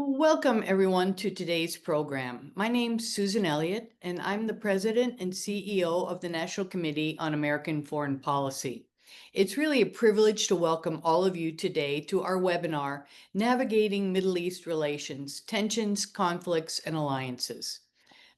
Welcome, everyone, to today's program. My name's Susan Elliott, and I'm the President and CEO of the National Committee on American Foreign Policy. It's really a privilege to welcome all of you today to our webinar, Navigating Middle East Relations, Tensions, Conflicts, and Alliances.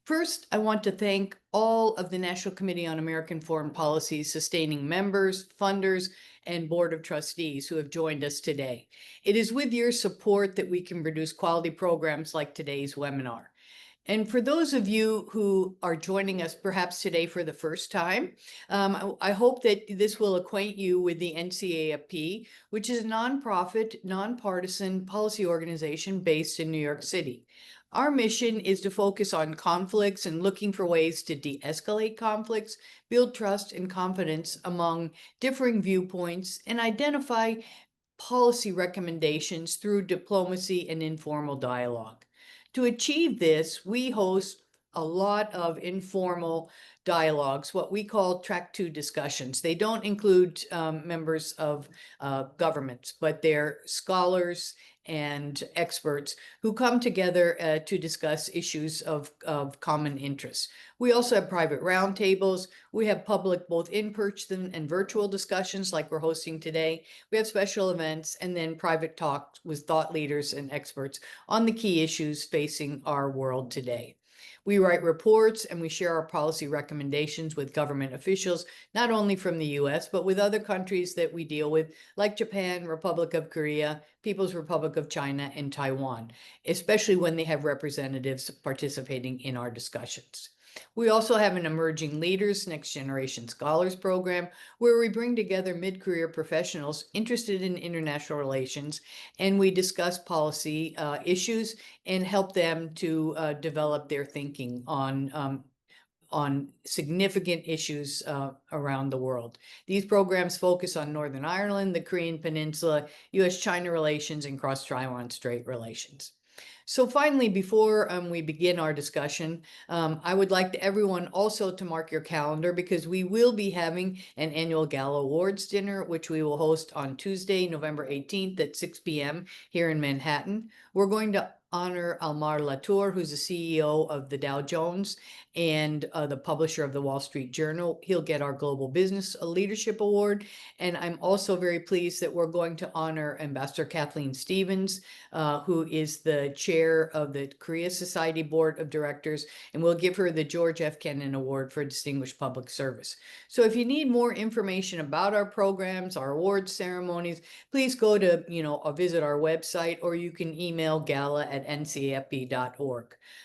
First, I want to thank all of the National Committee on American Foreign Policy's sustaining members, funders, and Board of Trustees who have joined us today. It is with your support that we can produce quality programs like today's webinar. And for those of you who are joining us perhaps today for the first time, I hope that this will acquaint you with the NCAFP, which is a nonprofit, nonpartisan policy organization based in New York City. Our mission is to focus on conflicts and looking for ways to de-escalate conflicts, build trust and confidence among differing viewpoints, and identify policy recommendations through diplomacy and informal dialogue. To achieve this, we host a lot of informal dialogues, what we call track two discussions. They don't include members of governments, but they're scholars and experts who come together to discuss issues of common interest. We also have private roundtables. We have public, both in-person and virtual discussions like we're hosting today. We have special events and then private talks with thought leaders and experts on the key issues facing our world today. We write reports and we share our policy recommendations with government officials, not only from the US, but with other countries that we deal with, like Japan, Republic of Korea, People's Republic of China, and Taiwan, especially when they have representatives participating in our discussions. We also have an Emerging Leaders, Next Generation Scholars program, where we bring together mid-career professionals interested in international relations, and we discuss policy issues and help them to develop their thinking on significant issues around the world. These programs focus on Northern Ireland, the Korean Peninsula, US-China relations, and cross-Taiwan Strait relations. So finally, before we begin our discussion, I would like everyone also to mark your calendar because we will be having an annual Gala Awards dinner, which we will host on Tuesday, November 18th at 6 p.m. here in Manhattan. We're going to honor Almar Latour, who's the CEO of the Dow Jones and the publisher of the Wall Street Journal. He'll get our Global Business Leadership Award. And I'm also very pleased that we're going to honor Ambassador Kathleen Stevens, who is the chair of the Korea Society Board of Directors, and we'll give her the George F. Kennan Award for Distinguished Public Service. So if you need more information about our programs, our awards ceremonies, please go to, visit our website, or you can email gala@ncafp.org.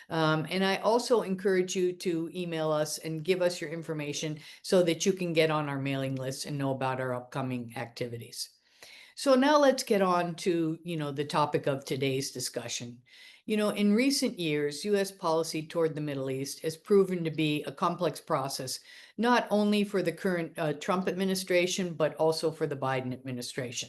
And I also encourage you to email us and give us your information so that you can get on our mailing list and know about our upcoming activities. So now let's get on to, the topic of today's discussion. In recent years, U.S. policy toward the Middle East has proven to be a complex process, not only for the current Trump administration, but also for the Biden administration.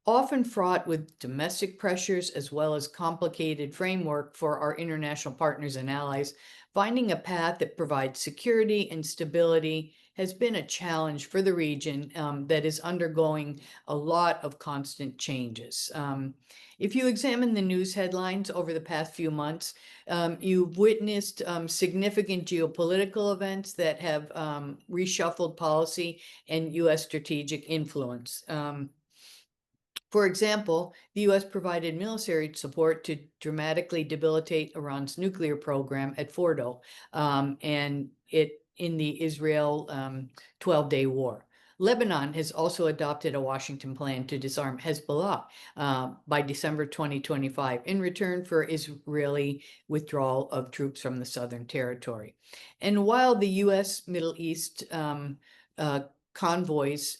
Often fraught with domestic pressures as well as complicated framework for our international partners and allies, finding a path that provides security and stability has been a challenge for the region that is undergoing a lot of constant changes. If you examine the news headlines over the past few months, you've witnessed significant geopolitical events that have reshuffled policy and U.S. strategic influence. For example, the U.S. provided military support to dramatically debilitate Iran's nuclear program at Fordo, and in the Israel 12-day war. Lebanon has also adopted a Washington plan to disarm Hezbollah by December 2025 in return for Israeli withdrawal of troops from the Southern Territory. And while the U.S. Middle East envoys,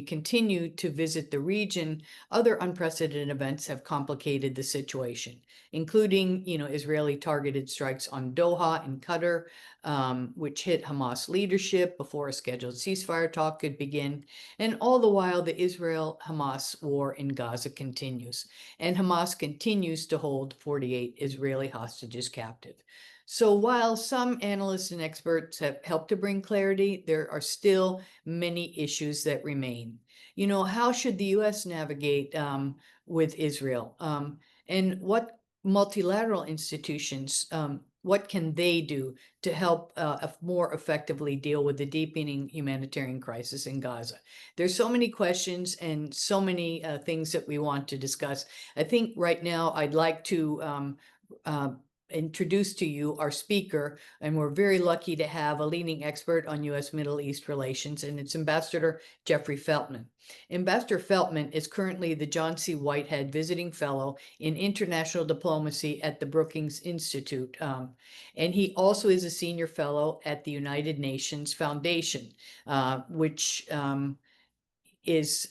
continue to visit the region, other unprecedented events have complicated the situation, including, Israeli targeted strikes on Doha and Qatar, which hit Hamas leadership before a scheduled ceasefire talk could begin. And all the while, the Israel-Hamas war in Gaza continues, and Hamas continues to hold 48 Israeli hostages captive. So while some analysts and experts have helped to bring clarity, there are still many issues that remain. how should the U.S. navigate with Israel? And what multilateral institutions, what can they do to help more effectively deal with the deepening humanitarian crisis in Gaza? There's so many questions and so many things that we want to discuss. I think right now I'd like to introduce to you our speaker, and we're very lucky to have a leading expert on U.S. Middle East relations, and it's Ambassador Jeffrey Feltman. Ambassador Feltman is currently the John C. Whitehead Visiting Fellow in International Diplomacy at the Brookings Institute, and he also is a Senior Fellow at the United Nations Foundation, which is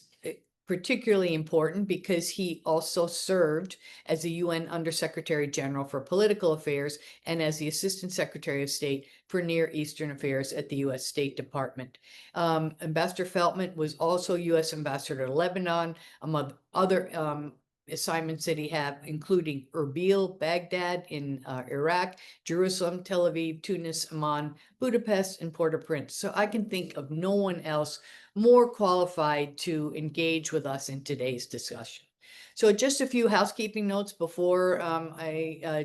particularly important because he also served as the UN Undersecretary General for Political Affairs and as the Assistant Secretary of State for Near Eastern Affairs at the U.S. State Department. Ambassador Feltman was also U.S. Ambassador to Lebanon, among other assignments that he had, including Erbil, Baghdad in Iraq, Jerusalem, Tel Aviv, Tunis, Amman, Budapest, and Port-au-Prince. So I can think of no one else more qualified to engage with us in today's discussion. So just a few housekeeping notes before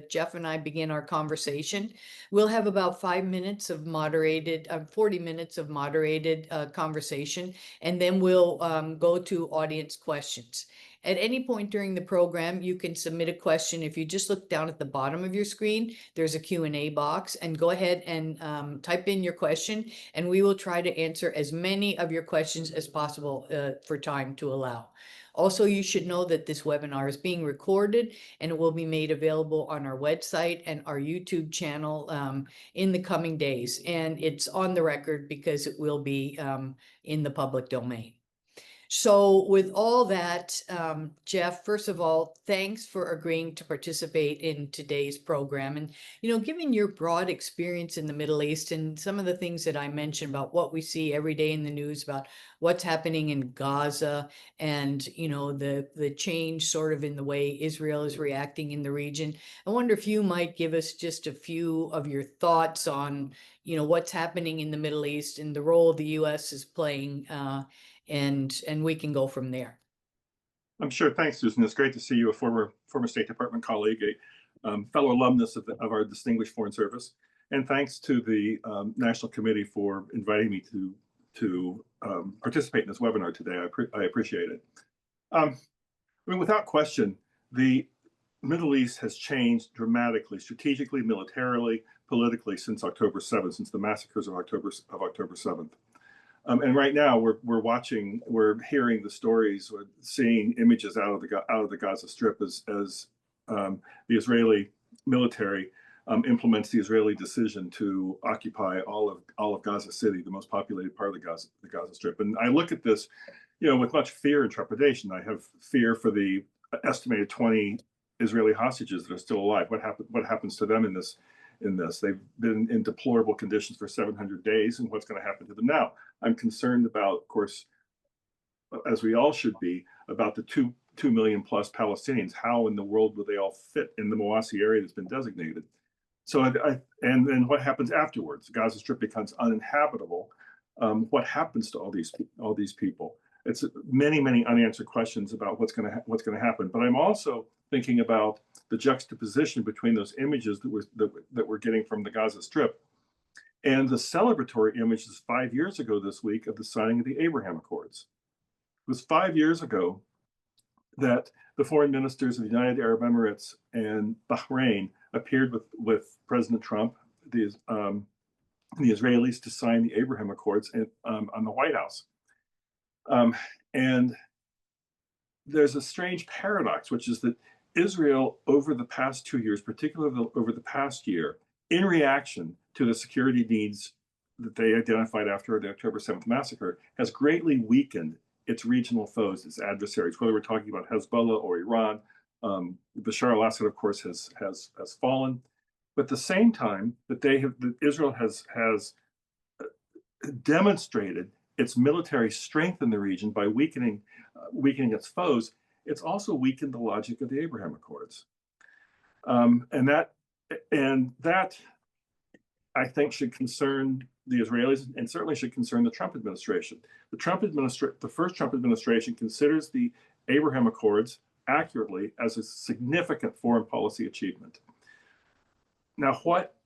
Jeff and I begin our conversation. We'll have about 5 minutes of moderated, 40 minutes of moderated conversation, and then we'll go to audience questions. At any point during the program, you can submit a question. If you just look down at the bottom of your screen, there's a Q&A box, and go ahead and type in your question, and we will try to answer as many of your questions as possible for time to allow. Also, you should know that this webinar is being recorded, and it will be made available on our website and our YouTube channel in the coming days. And it's on the record because it will be in the public domain. So with all that, Jeff, first of all, thanks for agreeing to participate in today's program. And, given your broad experience in the Middle East and some of the things that I mentioned about what we see every day in the news about what's happening in Gaza and, the change sort of in the way Israel is reacting in the region, I wonder if you might give us just a few of your thoughts on, what's happening in the Middle East and the role the U.S. is playing, and we can go from there. I'm sure. Thanks, Susan. It's great to see you, a former State Department colleague, a fellow alumnus of our distinguished Foreign Service, and thanks to the National Committee for inviting me to participate in this webinar today. I appreciate it. Without question, the Middle East has changed dramatically, strategically, militarily, politically, since October 7th, since the massacres of October 7th. And right now we're hearing the stories, we're seeing images out of the Gaza Strip as the Israeli military implements the Israeli decision to occupy all of Gaza City, the most populated part of the Gaza Strip. And I look at this, with much fear and trepidation. I have fear for the estimated 20 Israeli hostages that are still alive. What happens to them in this? They've been in deplorable conditions for 700 days, and what's going to happen to them now? I'm concerned about, of course, as we all should be, about the 2 million plus Palestinians. How in the world will they all fit in the Mawasi area that's been designated? So, and then what happens afterwards? The Gaza Strip becomes uninhabitable. What happens to all these people? It's many unanswered questions about what's going to happen. But I'm also thinking about the juxtaposition between those images that we're getting from the Gaza Strip and the celebratory images 5 years ago this week of the signing of the Abraham Accords. It was 5 years ago that the foreign ministers of the United Arab Emirates and Bahrain appeared with President Trump, the Israelis, to sign the Abraham Accords on the White House. And there's a strange paradox, which is that Israel, over the past 2 years, particularly over the past year, in reaction to the security needs that they identified after the October 7th massacre, has greatly weakened its regional foes, its adversaries, whether we're talking about Hezbollah or Iran. Bashar al-Assad, of course, has fallen. But at the same time that Israel has demonstrated its military strength in the region by weakening its foes, it's also weakened the logic of the Abraham Accords, and that I think should concern the Israelis and certainly should concern the Trump administration. The first Trump administration considers the Abraham Accords accurately as a significant foreign policy achievement. Now,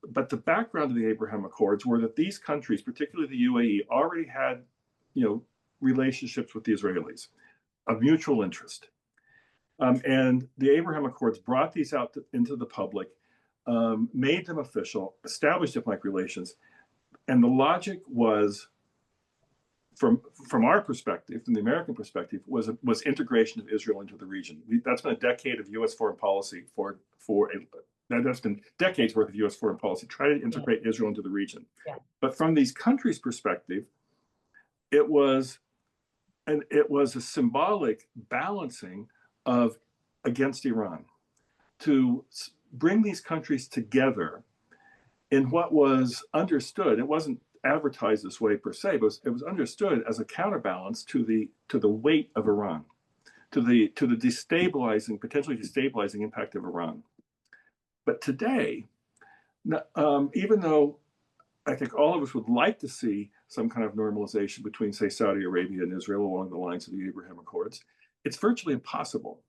but the background of the Abraham Accords were that these countries, particularly the UAE, already had, relationships with the Israelis of mutual interest. And the Abraham Accords brought these out into the public, made them official, established diplomatic relations. And the logic was, from our perspective, from the American perspective, was integration of Israel into the region. That's been a decade of U.S. foreign policy that's been decades worth of U.S. foreign policy, try to integrate Israel into the region. Yeah. But from these countries' perspective, it was a symbolic balancing against Iran to bring these countries together in what was understood. It wasn't advertised this way per se, but it was understood as a counterbalance to the weight of Iran, to the potentially destabilizing impact of Iran. But today, even though I think all of us would like to see some kind of normalization between, say, Saudi Arabia and Israel along the lines of the Abraham Accords, it's virtually impossible.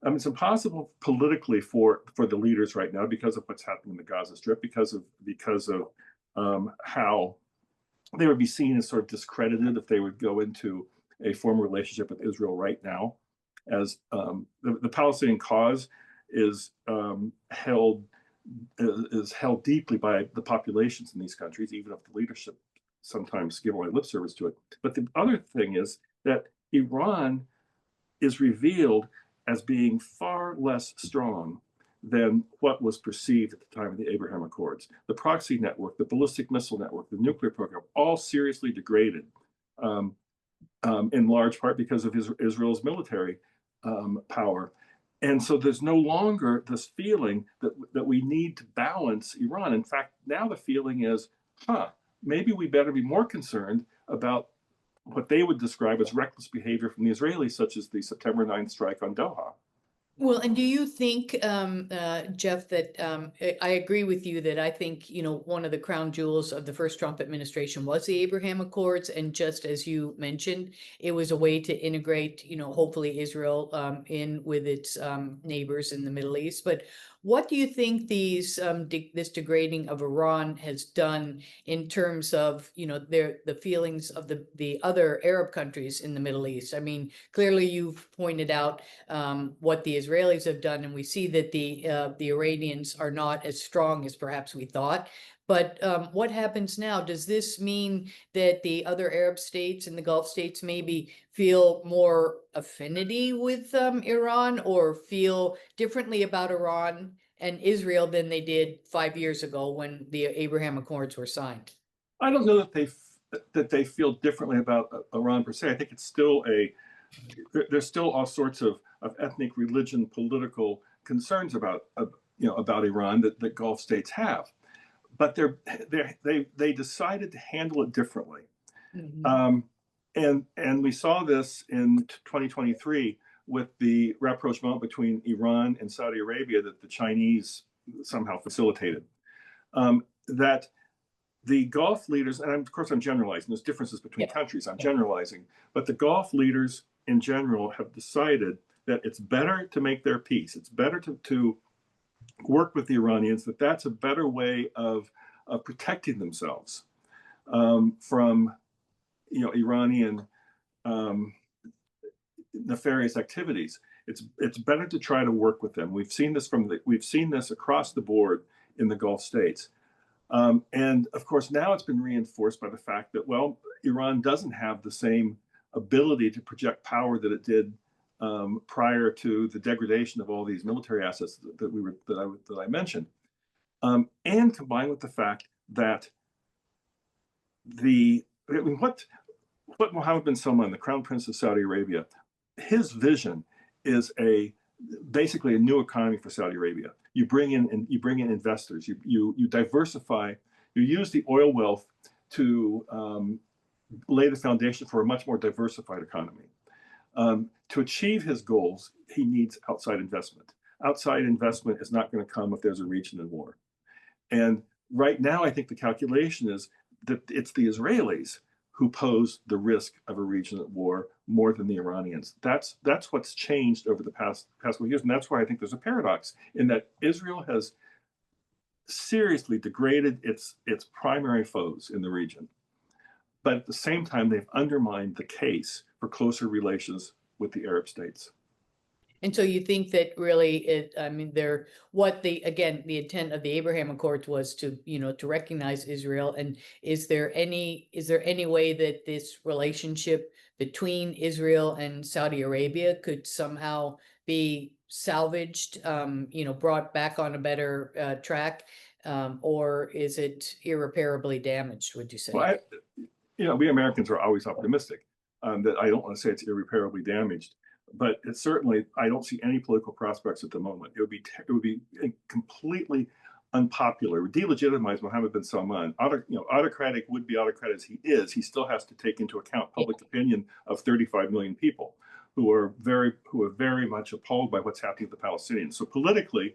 It's impossible politically for the leaders right now because of what's happening in the Gaza Strip, because of how they would be seen as sort of discredited if they would go into a formal relationship with Israel right now, as the Palestinian cause is held deeply by the populations in these countries, even if the leadership sometimes give away lip service to it. But the other thing is that Iran is revealed as being far less strong than what was perceived at the time of the Abraham Accords. The proxy network, the ballistic missile network, the nuclear program, all seriously degraded, in large part because of Israel's military power. And so there's no longer this feeling that we need to balance Iran. In fact, now the feeling is, maybe we better be more concerned about what they would describe as reckless behavior from the Israelis, such as the September 9th strike on Doha. Well, and do you think, Jeff, that I agree with you that I think, one of the crown jewels of the first Trump administration was the Abraham Accords. And just as you mentioned, it was a way to integrate, hopefully Israel in with its neighbors in the Middle East. But what do you think this degrading of Iran has done in terms of, the feelings of the other Arab countries in the Middle East? I mean, clearly you've pointed out what the Israelis have done, and we see that the Iranians are not as strong as perhaps we thought. But what happens now? Does this mean that the other Arab states and the Gulf states maybe feel more affinity with Iran, or feel differently about Iran and Israel than they did 5 years ago when the Abraham Accords were signed? I don't know that they feel differently about Iran per se. I think it's still there's still all sorts of ethnic, religion, political concerns about Iran that Gulf states have. But they decided to handle it differently. Mm-hmm. And we saw this in 2023 with the rapprochement between Iran and Saudi Arabia that the Chinese somehow facilitated. That the Gulf leaders, and of course I'm generalizing, there's differences between countries, I'm generalizing, but the Gulf leaders in general have decided that it's better to make their peace. It's better to work with the Iranians, that's a better way of protecting themselves from Iranian nefarious activities. It's better to try to work with them. We've seen this across the board in the Gulf states. And of course, now it's been reinforced by the fact that, well, Iran doesn't have the same ability to project power that it did prior to the degradation of all these military assets that I mentioned, and combined with the fact that what Mohammed bin Salman, the Crown Prince of Saudi Arabia, his vision is basically a new economy for Saudi Arabia. You bring in investors. You diversify. You use the oil wealth to lay the foundation for a much more diversified economy. To achieve his goals, he needs outside investment. Outside investment is not going to come if there's a region in war. And right now, I think the calculation is that it's the Israelis who pose the risk of a regional war more than the Iranians. That's what's changed over the past few years, and that's why I think there's a paradox in that Israel has seriously degraded its primary foes in the region, but at the same time they've undermined the case for closer relations with the Arab states. And so you think that really I mean, again, the intent of the Abraham Accords was to, to recognize Israel. And is there any way that this relationship between Israel and Saudi Arabia could somehow be salvaged, brought back on a better track? Or is it irreparably damaged, would you say? Well, we Americans are always optimistic. That I don't want to say it's irreparably damaged, but it's certainly, I don't see any political prospects at the moment. It would be completely unpopular, it would delegitimize Mohammed bin Salman. Autocratic would be autocrat as he is. He still has to take into account public opinion of 35 million people who are very much appalled by what's happening with the Palestinians. So politically,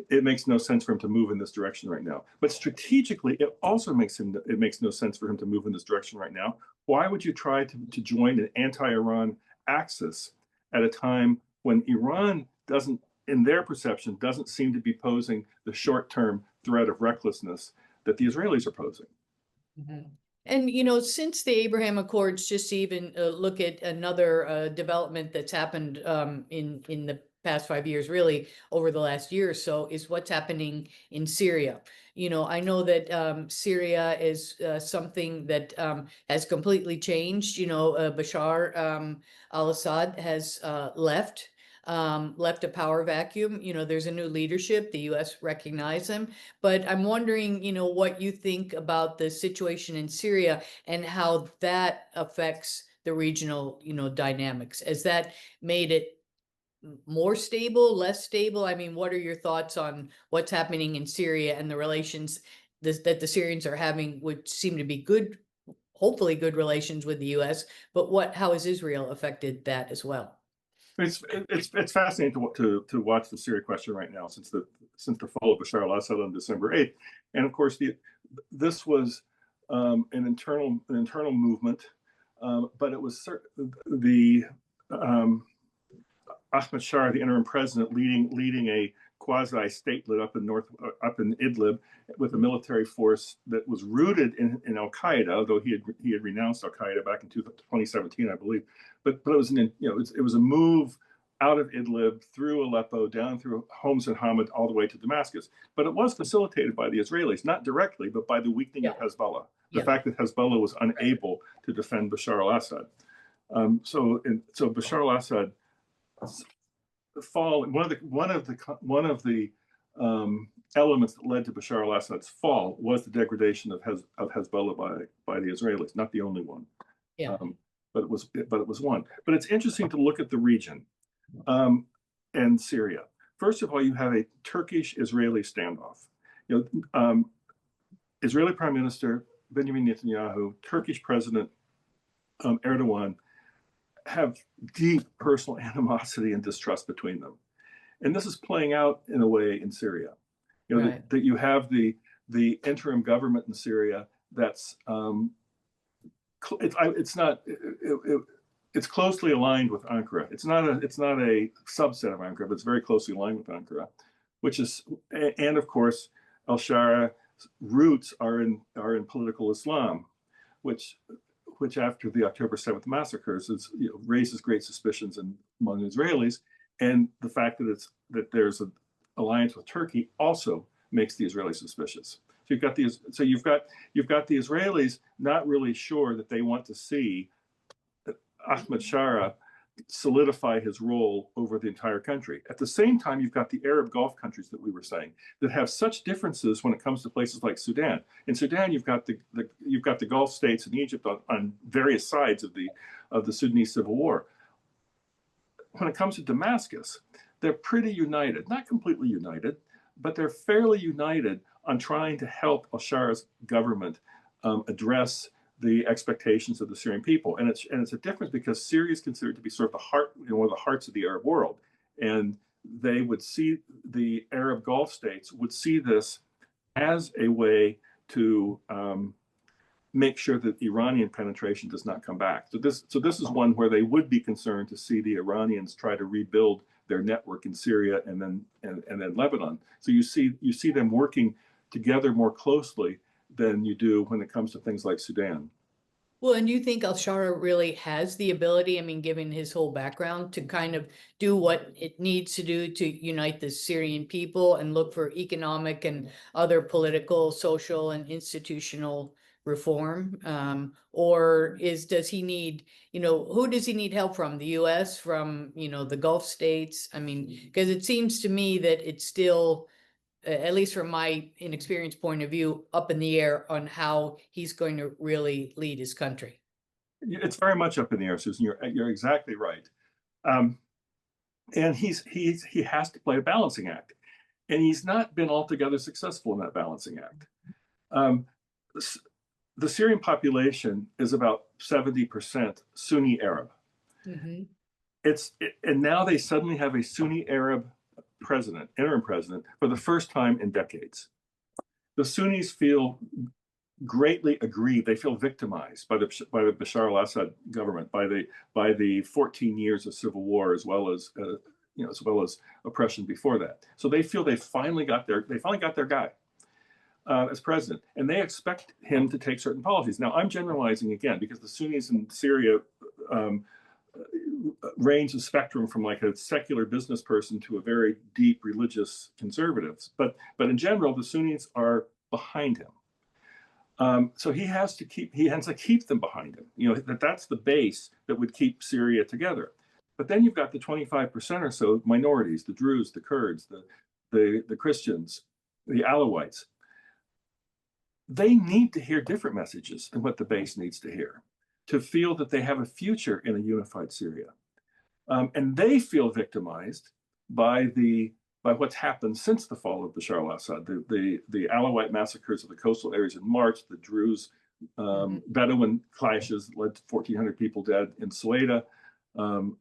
it makes no sense for him to move in this direction right now. But strategically, it also makes no sense for him to move in this direction right now. Why would you try to join an anti-Iran axis at a time when Iran doesn't, in their perception, doesn't seem to be posing the short-term threat of recklessness that the Israelis are posing? Mm-hmm. And, since the Abraham Accords, just to even look at another development that's happened in the past 5 years, really over the last year or so, is what's happening in Syria. I know that Syria is something that has completely changed. Bashar al-Assad has left a power vacuum. There's a new leadership. The U.S. recognized him. But I'm wondering, what you think about the situation in Syria and how that affects the regional, dynamics. Has that made it more stable, less stable? I mean, what are your thoughts on what's happening in Syria and the relations that the Syrians are having, which seem to be good, hopefully good relations with the U.S., but how has Israel affected that as well? It's fascinating to watch the Syria question right now since the fall of Bashar al-Assad on December 8th, and of course this was an internal movement, but it was the Ahmed Shah, the interim president, leading a quasi-statelet up in Idlib with a military force that was rooted in Al Qaeda, although he had renounced Al Qaeda back in 2017, I believe. But it was it was a move out of Idlib through Aleppo, down through Homs and Hamad, all the way to Damascus. But it was facilitated by the Israelis, not directly, but by the weakening of Hezbollah. The fact that Hezbollah was unable to defend Bashar al-Assad. So Bashar al-Assad fall. One of the elements that led to Bashar al-Assad's fall was the degradation of Hezbollah by the Israelis. Not the only one, but it was one. But it's interesting to look at the region and Syria. First of all, you have a Turkish-Israeli standoff. Israeli Prime Minister Benjamin Netanyahu, Turkish President Erdogan have deep personal animosity and distrust between them, and this is playing out in a way in Syria. That you have the interim government in Syria that's it's closely aligned with Ankara. It's not a subset of Ankara, but it's very closely aligned with Ankara, and of course al-Shara's roots are in political Islam, which after the October 7th massacres raises great suspicions among Israelis, and the fact that there's an alliance with Turkey also makes the Israelis suspicious. So you've got the Israelis not really sure that they want to see Ahmed Shara solidify his role over the entire country. At the same time, you've got the Arab Gulf countries that we were saying that have such differences when it comes to places like Sudan. In Sudan, you've got the Gulf states and Egypt on various sides of the Sudanese civil war. When it comes to Damascus, they're pretty united, not completely united, but they're fairly united on trying to help al-Shara's government address the expectations of the Syrian people, and it's a difference because Syria is considered to be sort of one of the hearts of the Arab world, and they would see the Arab Gulf states would see this as a way to make sure that Iranian penetration does not come back. So this is one where they would be concerned to see the Iranians try to rebuild their network in Syria and then Lebanon. So you see them working together more closely than you do when it comes to things like Sudan. Well, and you think al-Shara really has the ability, I mean, given his whole background, to kind of do what it needs to do to unite the Syrian people and look for economic and other political, social, and institutional reform? Or does he need, who does he need help from? The US, from, the Gulf states? I mean, because it seems to me that it's still, at least from my inexperienced point of view, up in the air on how he's going to really lead his country. It's very much up in the air, Susan. You're exactly right. And he has to play a balancing act, and he's not been altogether successful in that balancing act. The Syrian population is about 70% Sunni Arab. Mm-hmm. And now they suddenly have a Sunni Arab president, interim president, for the first time in decades. The Sunnis feel greatly aggrieved. They feel victimized by the Bashar al-Assad government, by the 14 years of civil war, as well as oppression before that. So they feel they finally got their guy as president, and they expect him to take certain policies. Now, I'm generalizing again because the Sunnis in Syria range the spectrum from like a secular business person to a very deep religious conservatives. But in general, the Sunnis are behind him. So he has to keep them behind him. That's the base that would keep Syria together. But then you've got the 25% or so minorities: the Druze, the Kurds, the Christians, the Alawites. They need to hear different messages than what the base needs to hear to feel that they have a future in a unified Syria. And they feel victimized by what's happened since the fall of Bashar al-Assad, the Alawite massacres of the coastal areas in March, the Druze Bedouin clashes led to 1,400 people dead in Sueda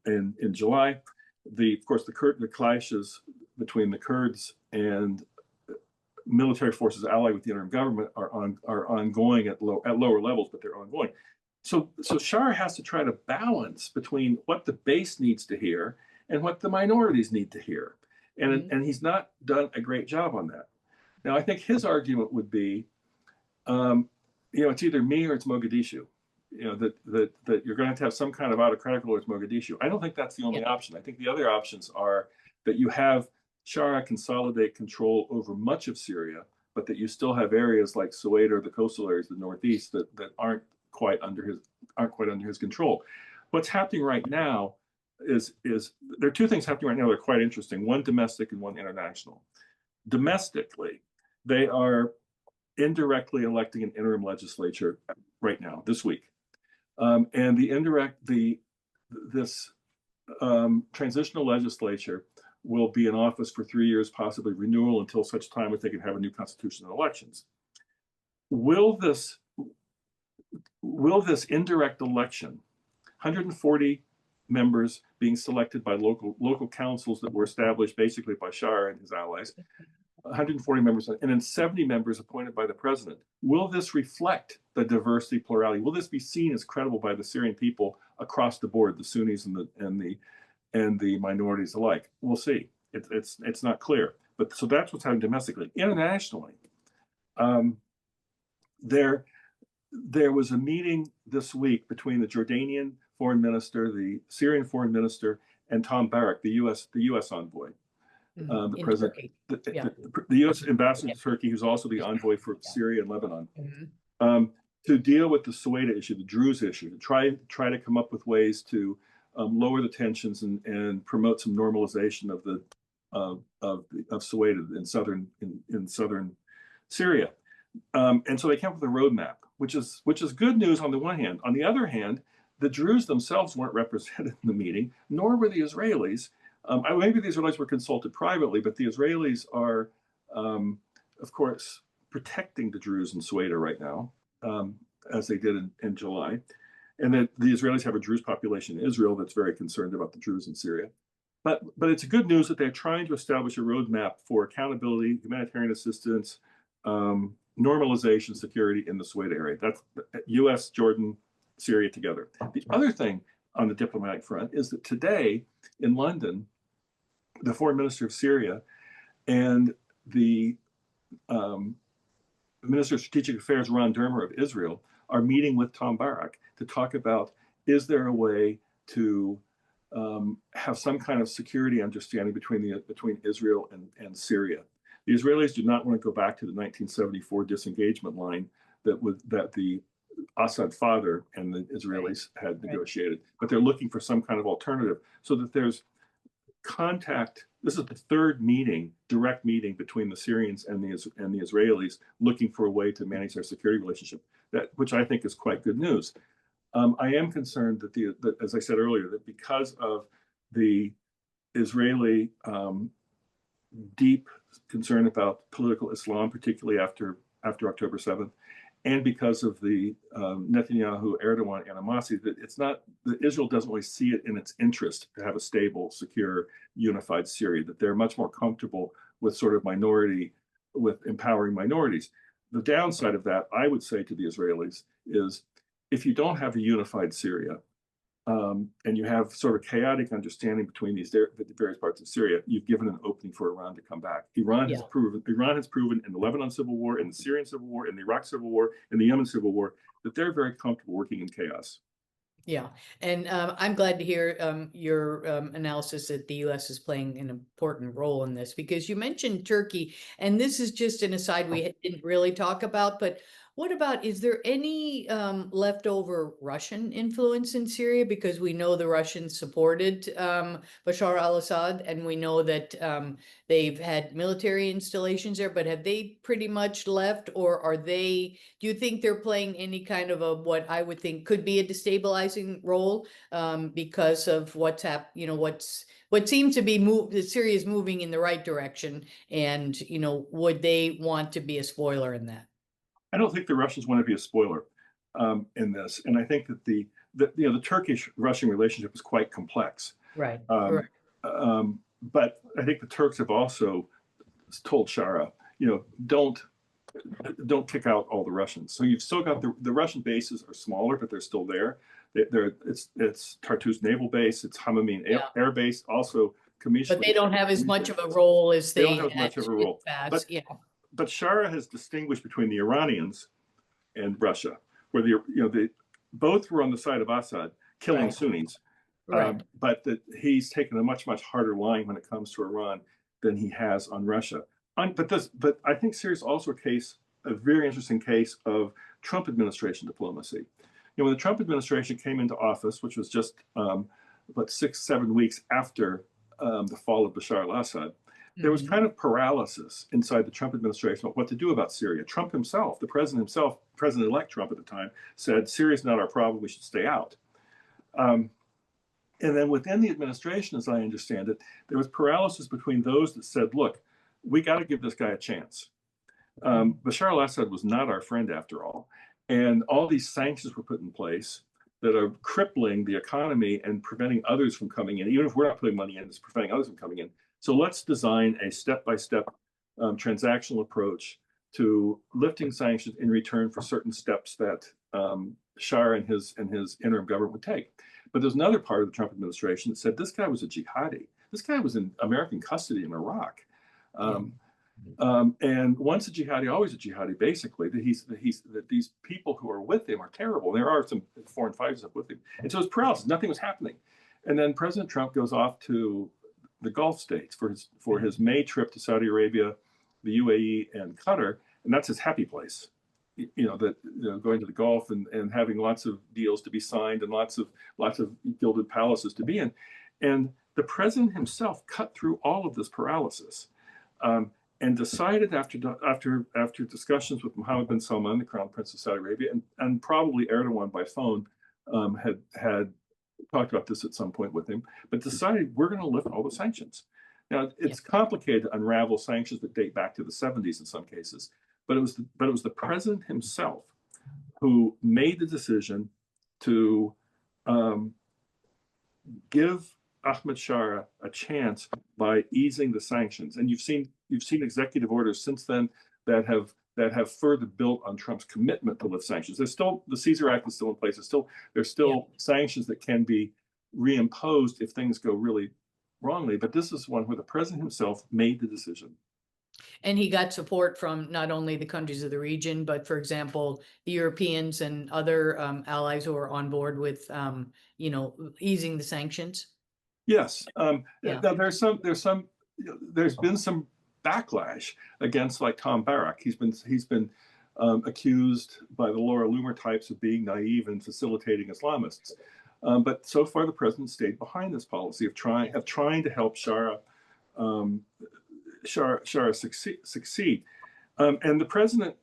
in July. Of course, the clashes between the Kurds and military forces allied with the interim government are ongoing at lower levels, but they're ongoing. So Shara has to try to balance between what the base needs to hear and what the minorities need to hear. And he's not done a great job on that. Now, I think his argument would be, it's either me or it's Mogadishu. That you're going to have some kind of autocratic rule or it's Mogadishu. I don't think that's the only option. I think the other options are that you have Shara consolidate control over much of Syria, but that you still have areas like Sueda or the coastal areas, the northeast, that aren't quite under his control. What's happening right now is there are two things happening right now that are quite interesting: one domestic and one international. Domestically, they are indirectly electing an interim legislature right now, this week, and this transitional legislature will be in office for 3 years, possibly renewal until such time as they can have a new constitution and elections. Will this indirect election, 140 members being selected by local councils that were established basically by Shara and his allies, 140 members, and then 70 members appointed by the president, will this reflect the diversity, plurality? Will this be seen as credible by the Syrian people across the board, the Sunnis and the minorities alike? We'll see. It's not clear. But so that's what's happening domestically. Internationally, there was a meeting this week between the Jordanian foreign minister, the Syrian foreign minister, and Tom Barak, the U.S. envoy, the president, the U.S. ambassador to Turkey, who's also the envoy for Syria and Lebanon, to deal with the Sueda issue, the Druze issue, to try to come up with ways to lower the tensions and promote some normalization of Sueda in southern Syria. And so they came up with a roadmap, which is good news on the one hand. On the other hand, the Druze themselves weren't represented in the meeting, nor were the Israelis. Maybe the Israelis were consulted privately, but the Israelis are, of course, protecting the Druze in Sueda right now, as they did in July. And that the Israelis have a Druze population in Israel that's very concerned about the Druze in Syria. But it's good news that they're trying to establish a roadmap for accountability, humanitarian assistance, normalization security in the Suez area. That's U.S., Jordan, Syria together. The other thing on the diplomatic front is that today in London, the foreign minister of Syria and the Minister of Strategic Affairs, Ron Dermer of Israel, are meeting with Tom Barak to talk about, is there a way to have some kind of security understanding between Israel and Syria. The Israelis do not want to go back to the 1974 disengagement line that the Assad father and the Israelis had negotiated, but they're looking for some kind of alternative so that there's contact. This is the third direct meeting between the Syrians and the Israelis, looking for a way to manage their security relationship, which I think is quite good news. I am concerned that, as I said earlier, that because of the Israeli deep concern about political Islam, particularly after October 7th, and because of the Netanyahu-Erdogan animosity, that Israel doesn't really see it in its interest to have a stable, secure, unified Syria, that they're much more comfortable with sort of with empowering minorities. The downside of that, I would say to the Israelis, is if you don't have a unified Syria, and you have sort of chaotic understanding between the various parts of Syria, you've given an opening for Iran to come back. Iran has proven in the Lebanon civil war, in the Syrian civil war, in the Iraq civil war, in the Yemen civil war, that they're very comfortable working in chaos. Yeah, and I'm glad to hear your analysis that the U.S. is playing an important role in this, because you mentioned Turkey, and this is just an aside we didn't really talk about, but what about, is there any leftover Russian influence in Syria? Because we know the Russians supported Bashar al-Assad, and we know that they've had military installations there, but have they pretty much left, or do you think they're playing any kind of what I would think could be a destabilizing role because of what's happened, what seems to be that Syria is moving in the right direction, and, would they want to be a spoiler in that? I don't think the Russians want to be a spoiler in this, and I think that the Turkish-Russian relationship is quite complex. Right. But I think the Turks have also told Shara, don't kick out all the Russians. So you've still got the Russian bases are smaller, but they're still there. It's Tartus naval base, it's Hamamein air base, also Kamishli. But they don't have as much of a role as they don't have as much of a role. But Shara has distinguished between the Iranians and Russia, where both were on the side of Assad, killing Sunnis, but that he's taken a much harder line when it comes to Iran than he has on Russia. But I think Syria is also a very interesting case of Trump administration diplomacy. When the Trump administration came into office, which was just about 6-7 weeks after the fall of Bashar al-Assad, there was kind of paralysis inside the Trump administration about what to do about Syria. Trump himself, the President-elect Trump at the time, said, Syria's not our problem, we should stay out. And then within the administration, as I understand it, there was paralysis between those that said, look, we got to give this guy a chance. Bashar al-Assad was not our friend after all. And all these sanctions were put in place that are crippling the economy and preventing others from coming in. Even if we're not putting money in, it's preventing others from coming in. So let's design a step-by-step transactional approach to lifting sanctions in return for certain steps that Shah and his interim government would take. But there's another part of the Trump administration that said this guy was a jihadi. This guy was in American custody in Iraq. And once a jihadi, always a jihadi, basically, that these people who are with him are terrible. There are some foreign fighters up with him. And so it's paralysis, nothing was happening. And then President Trump goes off to the Gulf states for his May trip to Saudi Arabia, the UAE, and Qatar, and that's his happy place. Going to the Gulf and having lots of deals to be signed and lots of gilded palaces to be in, and the president himself cut through all of this paralysis, and decided after discussions with Mohammed bin Salman, the Crown Prince of Saudi Arabia, and probably Erdogan by phone, had talked about this at some point with him, but decided we're going to lift all the sanctions. Now, it's complicated to unravel sanctions that date back to the 70s in some cases, but it was the president himself who made the decision to give Ahmed Shara a chance by easing the sanctions. And you've seen executive orders since then that have that have further built on Trump's commitment to lift sanctions. There's still, the Caesar Act is still in place. There's still sanctions that can be reimposed if things go really wrongly. But this is one where the president himself made the decision. And he got support from not only the countries of the region, but for example, the Europeans and other allies who are on board with, easing the sanctions. Yes. Yeah. Now there's been some backlash against, like, Tom Barrack. He's been accused by the Laura Loomer types of being naive and facilitating Islamists. But so far, the president stayed behind this policy of trying to help Shara succeed. And President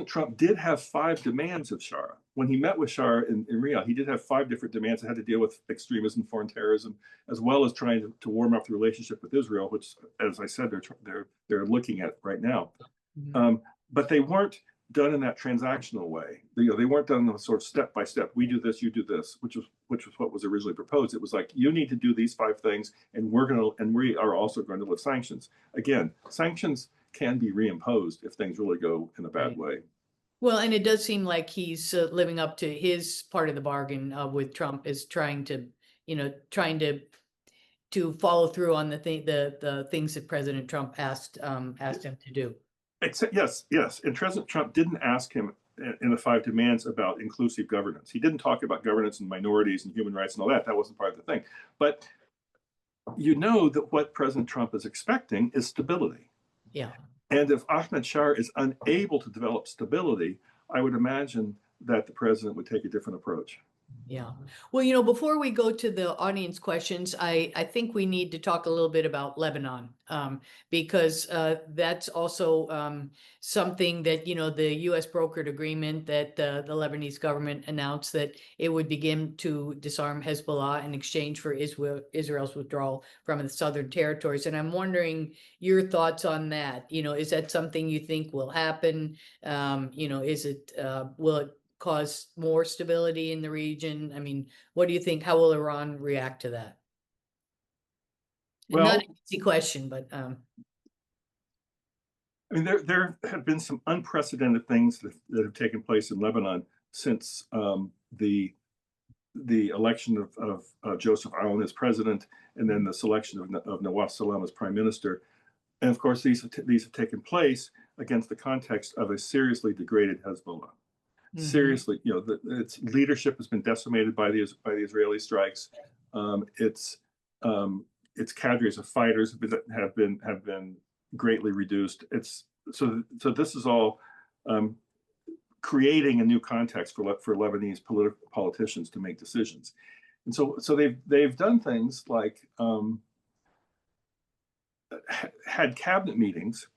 Trump did have 5 demands of Shara. When he met with Shara in Riyadh, he did have 5 different demands that had to deal with extremism, foreign terrorism, as well as trying to warm up the relationship with Israel, which, as I said, they're looking at right now. Mm-hmm. But they weren't done in that transactional way. They weren't done in the sort of step by step. We do this, you do this, which was what was originally proposed. It was like, you need to do these 5 things, and we are also going to lift sanctions. Again, sanctions can be reimposed if things really go in a bad way. Well, and it does seem like he's living up to his part of the bargain with Trump, is trying to follow through on the things that President Trump asked him to do. Yes. And President Trump didn't ask him in the 5 demands about inclusive governance. He didn't talk about governance and minorities and human rights and all that. That wasn't part of the thing. But you know that what President Trump is expecting is stability. Yeah. And if Ahmed Shara is unable to develop stability, I would imagine that the president would take a different approach. Yeah. Well, before we go to the audience questions, I think we need to talk a little bit about Lebanon, because that's also something that, the U.S. brokered agreement that the Lebanese government announced that it would begin to disarm Hezbollah in exchange for Israel's withdrawal from the southern territories. And I'm wondering your thoughts on that. Is that something you think will happen? Will it cause more stability in the region? I mean, what do you think? How will Iran react to that? Well, not an easy question, but I mean, there have been some unprecedented things that have taken place in Lebanon since the election of Joseph Aoun as president, and then the selection of Nawaf Salam as prime minister. And of course, these have taken place against the context of a seriously degraded Hezbollah. Mm-hmm. Seriously, its leadership has been decimated by the Israeli strikes. Its cadres of fighters have been greatly reduced. So this is all creating a new context for Lebanese politicians to make decisions. And so they've done things like had cabinet meetings.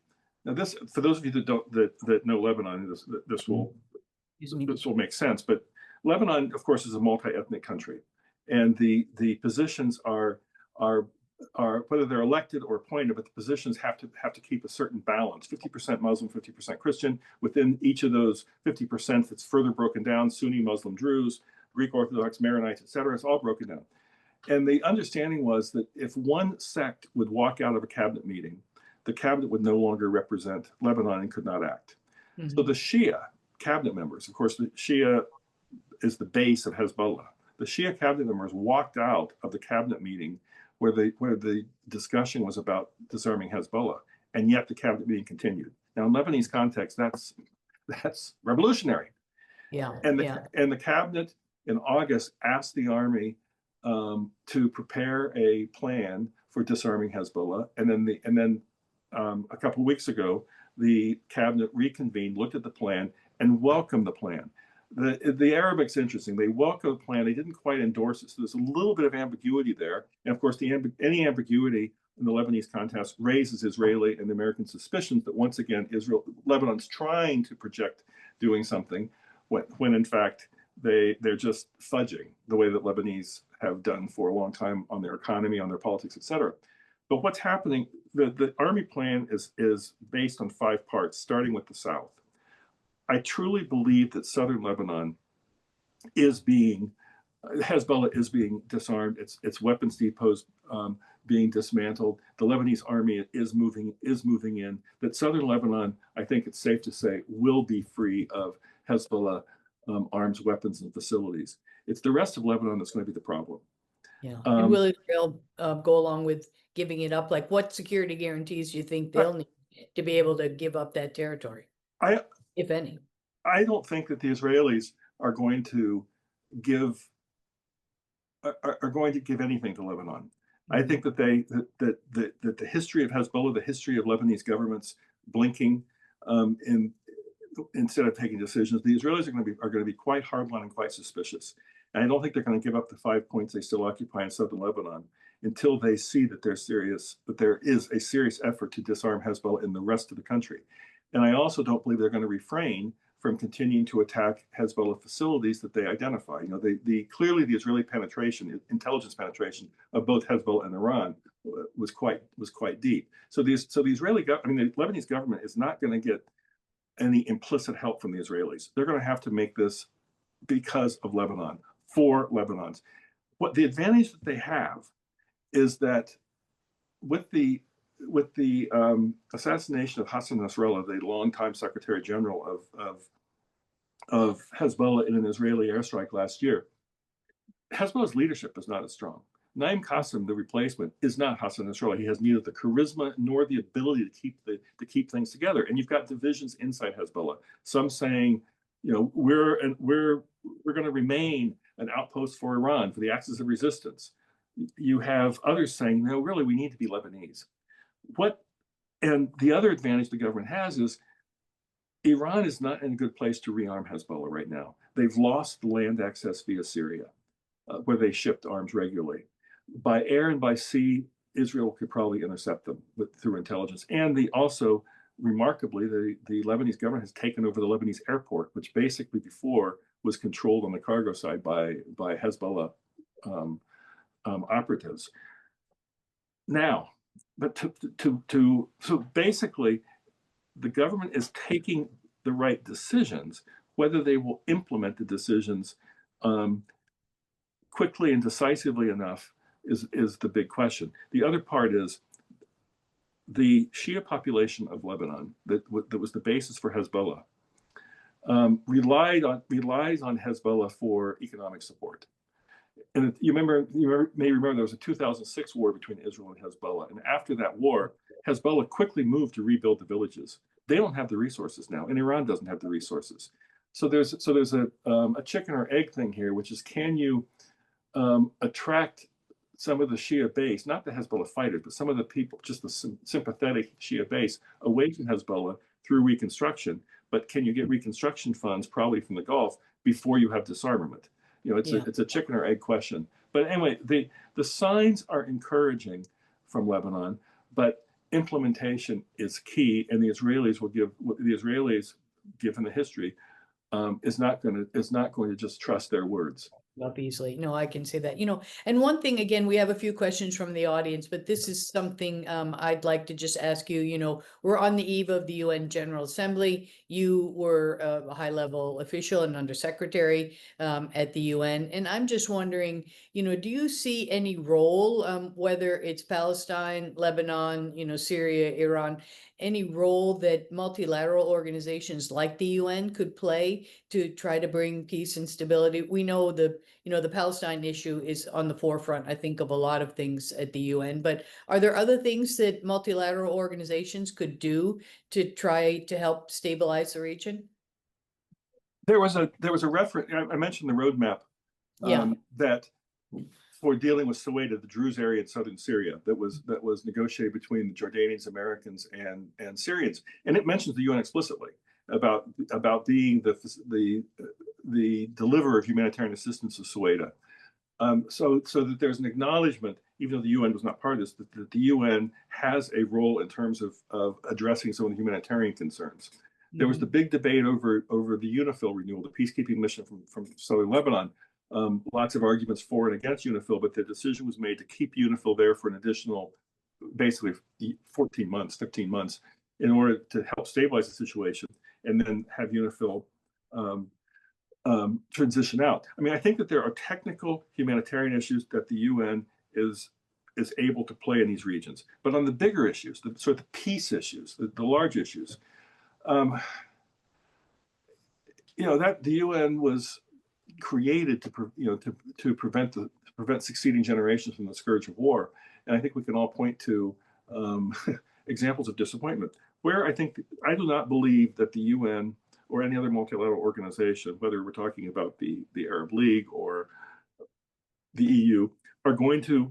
Now, this, for those of you that know Lebanon, this will make sense. But Lebanon, of course, is a multi-ethnic country, and the positions are whether they're elected or appointed, but the positions have to keep a certain balance: 50% Muslim, 50% Christian. Within each of those 50%, it's further broken down: Sunni, Muslim, Druze, Greek Orthodox, Maronites, etc. It's all broken down. And the understanding was that if one sect would walk out of a cabinet meeting, the cabinet would no longer represent Lebanon and could not act. Mm-hmm. So the Shia cabinet members, of course, the Shia is the base of Hezbollah. The Shia cabinet members walked out of the cabinet meeting where the discussion was about disarming Hezbollah, and yet the cabinet meeting continued. Now, in Lebanese context, that's revolutionary. Yeah. And the cabinet in August asked the army to prepare a plan for disarming Hezbollah, and then a couple of weeks ago, the cabinet reconvened, looked at the plan, and welcomed the plan. The Arabic's interesting. They welcomed the plan. They didn't quite endorse it, so there's a little bit of ambiguity there. And of course, any ambiguity in the Lebanese context raises Israeli and American suspicions that once again, Lebanon's trying to project doing something when in fact they're just fudging the way that Lebanese have done for a long time on their economy, on their politics, etc. But what's happening? The army plan is based on 5 parts, starting with the south. I truly believe that southern Lebanon Hezbollah is being disarmed. Its weapons depots being dismantled. The Lebanese army is moving in. That southern Lebanon, I think it's safe to say, will be free of Hezbollah arms, weapons, and facilities. It's the rest of Lebanon that's going to be the problem. Yeah. And will Israel go along with giving it up? Like, what security guarantees do you think they'll need to be able to give up that territory, if any? I don't think that the Israelis are going to give anything to Lebanon. I think that the history of Hezbollah, the history of Lebanese governments blinking instead of taking decisions, the Israelis are going to be quite hardline and quite suspicious. And I don't think they're going to give up the 5 points they still occupy in southern Lebanon until they see that there is a serious effort to disarm Hezbollah in the rest of the country. And I also don't believe they're going to refrain from continuing to attack Hezbollah facilities that they identify. You know, clearly the Israeli penetration, intelligence penetration of both Hezbollah and Iran was quite deep. So the Lebanese government is not going to get any implicit help from the Israelis. They're going to have to make this because of Lebanon, for Lebanon's. What the advantage that they have is that with the assassination of Hassan Nasrallah, the longtime Secretary General of Hezbollah in an Israeli airstrike last year, Hezbollah's leadership is not as strong. Naim Qassem, the replacement, is not Hassan Nasrallah. He has neither the charisma nor the ability to keep things together. And you've got divisions inside Hezbollah. Some saying, you know, we're going to remain an outpost for Iran, for the axis of resistance. You have others saying, no, really, we need to be Lebanese. And the other advantage the government has is Iran is not in a good place to rearm Hezbollah right now. They've lost land access via Syria, where they shipped arms regularly. By air and by sea, Israel could probably intercept them through intelligence. And also, remarkably, the Lebanese government has taken over the Lebanese airport, which basically before was controlled on the cargo side by Hezbollah operatives. Now, but so basically, the government is taking the right decisions. Whether they will implement the decisions quickly and decisively enough is the big question. The other part is the Shia population of Lebanon that was the basis for Hezbollah relies on Hezbollah for economic support. And you may remember there was a 2006 war between Israel and Hezbollah. And after that war, Hezbollah quickly moved to rebuild the villages. They don't have the resources now, and Iran doesn't have the resources. So there's a chicken or egg thing here, which is, can you attract some of the Shia base, not the Hezbollah fighters, but some of the people, just the sympathetic Shia base, away from Hezbollah through reconstruction? But can you get reconstruction funds, probably from the Gulf, before you have disarmament? You know, it's a chicken or egg question. But anyway, the signs are encouraging from Lebanon, but implementation is key. And the Israelis, given the history, is not going to just trust their words up easily. No, I can say that, you know. And one thing, again, we have a few questions from the audience, but this is something I'd like to just ask you. You know, we're on the eve of the UN General Assembly. You were a high-level official and undersecretary at the UN. And I'm just wondering, you know, do you see any role, whether it's Palestine, Lebanon, you know, Syria, Iran, any role that multilateral organizations like the UN could play to try to bring peace and stability? We know the Palestine issue is on the forefront, I think, of a lot of things at the UN, but are there other things that multilateral organizations could do to try to help stabilize the region? There was a reference, I mentioned the roadmap that for dealing with Soweto, the Druze area in southern Syria, that was negotiated between the Jordanians, Americans, and Syrians, and it mentions the UN explicitly about being the deliverer of humanitarian assistance to Soweto. So that there's an acknowledgement, even though the UN was not part of this, that the UN has a role in terms of addressing some of the humanitarian concerns. There was the big debate over the UNIFIL renewal, the peacekeeping mission from southern Lebanon. Lots of arguments for and against UNIFIL, but the decision was made to keep UNIFIL there for an additional, basically 15 months, in order to help stabilize the situation, and then have UNIFIL transition out. I mean, I think that there are technical humanitarian issues that the UN is is able to play in these regions. But on the bigger issues, the sort of peace issues, the large issues, that the UN was created to prevent succeeding generations from the scourge of war. And I think we can all point to examples of disappointment where I do not believe that the UN or any other multilateral organization, whether we're talking about the Arab League or the EU, are going to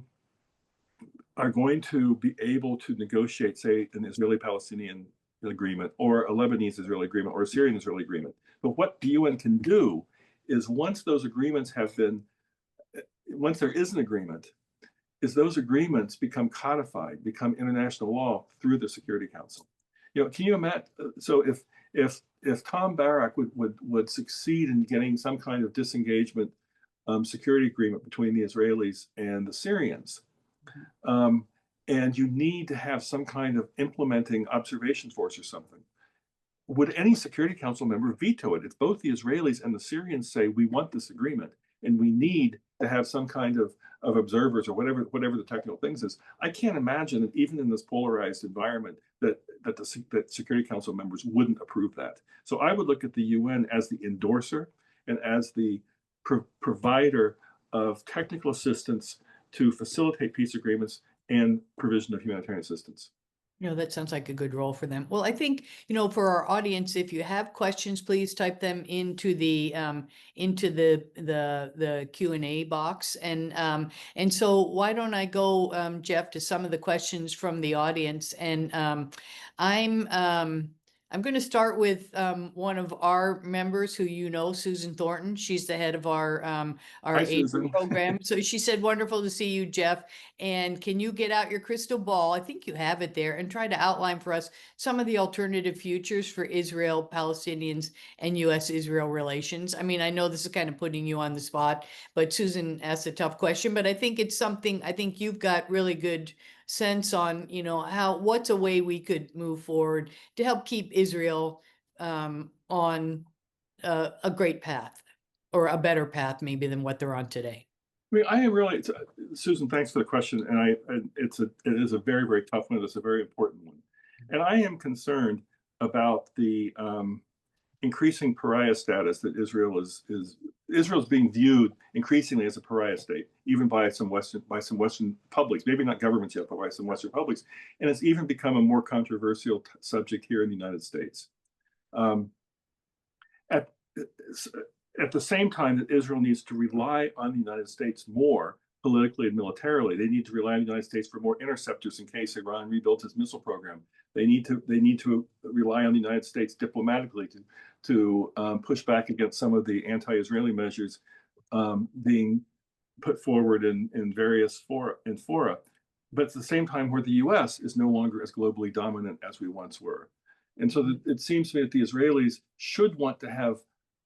be able to negotiate, say, an Israeli-Palestinian agreement or a Lebanese-Israeli agreement or a Syrian-Israeli agreement. But what the UN can do is once there is an agreement, is those agreements become codified, become international law through the Security Council. Can you imagine? So if Tom Barak would succeed in getting some kind of disengagement security agreement between the Israelis and the Syrians, and you need to have some kind of implementing observation force or something, would any Security Council member veto it? If both the Israelis and the Syrians say, we want this agreement and we need to have some kind of observers or whatever the technical things is, I can't imagine that even in this polarized environment that Security Council members wouldn't approve that. So I would look at the UN as the endorser and as the provider of technical assistance to facilitate peace agreements and provision of humanitarian assistance. That sounds like a good role for them. Well, I think, for our audience, if you have questions, please type them into the Q&A box. And so why don't I go, Jeff, to some of the questions from the audience. And I'm going to start with one of our members who Susan Thornton. She's the head of our aid program. So she said, wonderful to see you, Jeff. And can you get out your crystal ball? I think you have it there, and try to outline for us some of the alternative futures for Israel, Palestinians, and U.S.-Israel relations. I mean, I know this is kind of putting you on the spot, but Susan asked a tough question. But I think it's something, I think you've got really good sense on, what's a way we could move forward to help keep Israel on a great path, or a better path maybe than what they're on today. I mean, I am really, Susan, thanks for the question. And it is a very, very tough one. It's a very important one. And I am concerned about the increasing pariah status that Israel's being viewed increasingly as a pariah state, even by some Western publics, maybe not governments yet, but by some Western publics. And it's even become a more controversial subject here in the United States. At the same time that Israel needs to rely on the United States more politically and militarily, they need to rely on the United States for more interceptors in case Iran rebuilds its missile program. They need to rely on the United States diplomatically to push back against some of the anti-Israeli measures being put forward in various fora. But at the same time, where the U.S. is no longer as globally dominant as we once were. And so it seems to me that the Israelis should want to have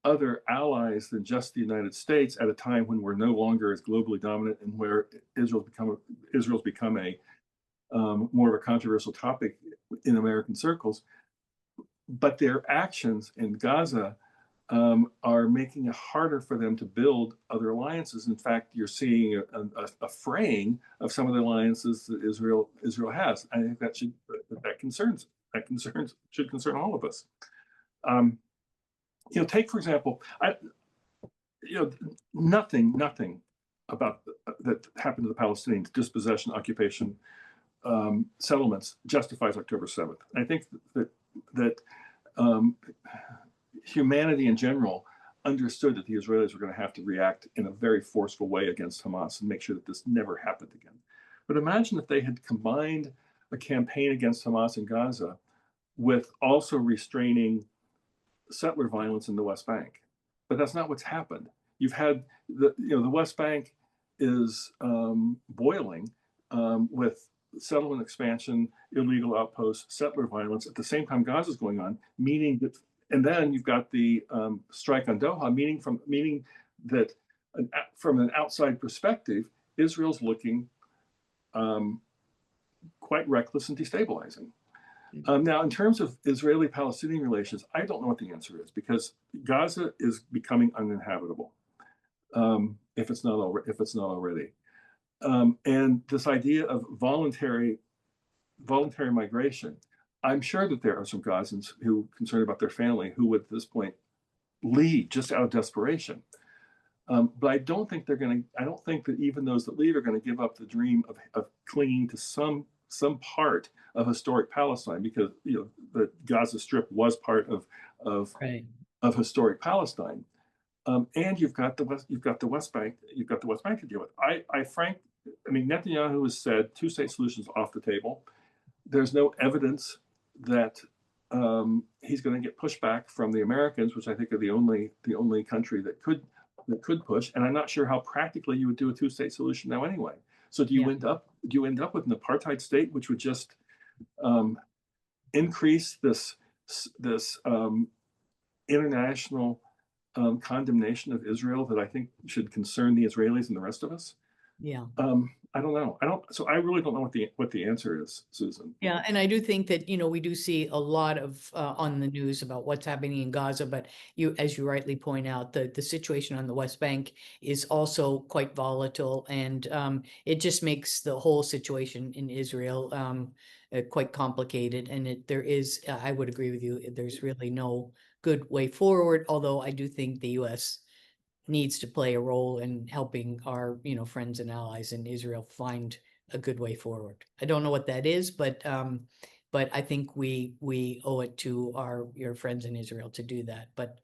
other allies than just the United States at a time when we're no longer as globally dominant and where Israel's become a more of a controversial topic in American circles. But their actions in Gaza are making it harder for them to build other alliances. In fact, you're seeing a fraying of some of the alliances that Israel has. I think that should concern all of us. Take for example, nothing about that happened to the Palestinians, dispossession, occupation, settlements justifies October 7th. I think that humanity in general understood that the Israelis were going to have to react in a very forceful way against Hamas and make sure that this never happened again. But imagine if they had combined a campaign against Hamas in Gaza with also restraining settler violence in the West Bank. But that's not what's happened. You've had the West Bank is boiling with settlement expansion, illegal outposts, settler violence. At the same time, Gaza is going on, meaning that, and then you've got the strike on Doha, meaning that from an outside perspective, Israel's looking quite reckless and destabilizing. Now, in terms of Israeli-Palestinian relations, I don't know what the answer is, because Gaza is becoming uninhabitable, if it's not already. And this idea of voluntary migration. I'm sure that there are some Gazans who are concerned about their family who would at this point leave just out of desperation. But I don't think I don't think that even those that leave are going to give up the dream of clinging to some part of historic Palestine, because the Gaza Strip was part of Right. historic Palestine. And you've got the West Bank to deal with. I mean, Netanyahu has said two-state solutions off the table. There's no evidence that he's going to get pushback from the Americans, which I think are the only country that could push. And I'm not sure how practically you would do a two-state solution now anyway. So do you end up with an apartheid state, which would just increase this international condemnation of Israel that I think should concern the Israelis and the rest of us? Yeah. I don't know. So I really don't know what the answer is, Susan. Yeah, and I do think that, we do see a lot of on the news about what's happening in Gaza, but as you rightly point out, the situation on the West Bank is also quite volatile, and it just makes the whole situation in Israel quite complicated. And there is, I would agree with you, there's really no good way forward, although I do think the U.S. needs to play a role in helping our, friends and allies in Israel find a good way forward. I don't know what that is, but I think we owe it to your friends in Israel to do that. But